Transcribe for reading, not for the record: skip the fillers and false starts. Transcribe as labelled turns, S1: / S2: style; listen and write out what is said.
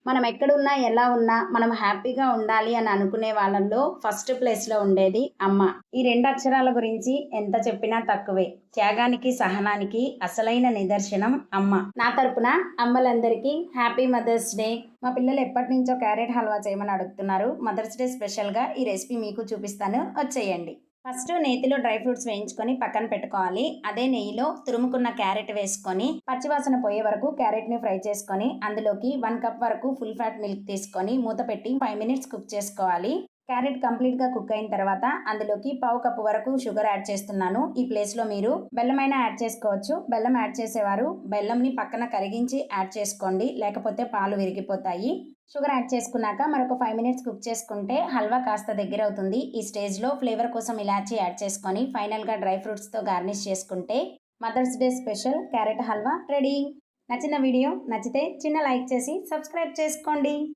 S1: మనం ఎక్కడున్నా ఎలా ఉన్నా మనం హ్యాపీగా ఉండాలి అని అనుకునే వాళ్ళల్లో ఫస్ట్ ప్లేస్లో ఉండేది అమ్మ. ఈ రెండు అక్షరాల గురించి ఎంత చెప్పినా తక్కువే. త్యాగానికి సహనానికి అసలైన నిదర్శనం అమ్మ. నా తరపున అమ్మలందరికీ హ్యాపీ మదర్స్ డే. మా పిల్లలు ఎప్పటి నుంచో క్యారెట్ హల్వా చేయమని అడుగుతున్నారు. మదర్స్ డే స్పెషల్గా ఈ రెసిపీ మీకు చూపిస్తాను, వచ్చేయండి. ఫస్ట్ నేతిలో డ్రై ఫ్రూట్స్ వేయించుకొని పక్కన పెట్టుకోవాలి. అదే నెయ్యిలో తురుముకున్న క్యారెట్ వేసుకొని పచ్చివాసన పోయే వరకు క్యారెట్ని ఫ్రై చేసుకొని అందులోకి 1 కప్ వరకు ఫుల్ ఫ్యాట్ మిల్క్ తీసుకొని మూత పెట్టి 5 మినిట్స్ కుక్ చేసుకోవాలి. క్యారెట్ కంప్లీట్గా కుక్ అయిన తర్వాత అందులోకి 1/2 కప్పు వరకు షుగర్ యాడ్ చేస్తున్నాను. ఈ ప్లేస్లో మీరు బెల్లమైనా యాడ్ చేసుకోవచ్చు. బెల్లం యాడ్ చేసేవారు బెల్లంని పక్కన కరిగించి యాడ్ చేసుకోండి, లేకపోతే పాలు విరిగిపోతాయి. షుగర్ యాడ్ చేసుకున్నాక మరొక 5 మినిట్స్ కుక్ చేసుకుంటే హల్వా కాస్త దగ్గర అవుతుంది. ఈ స్టేజ్లో ఫ్లేవర్ కోసం ఇలాచీ యాడ్ చేసుకొని ఫైనల్గా డ్రై ఫ్రూట్స్తో గార్నిష్ చేసుకుంటే mothers day special carrot halwa ready. నచ్చిన వీడియో నచ్చితే చిన్న లైక్ చేసి సబ్స్క్రైబ్ చేసుకోండి.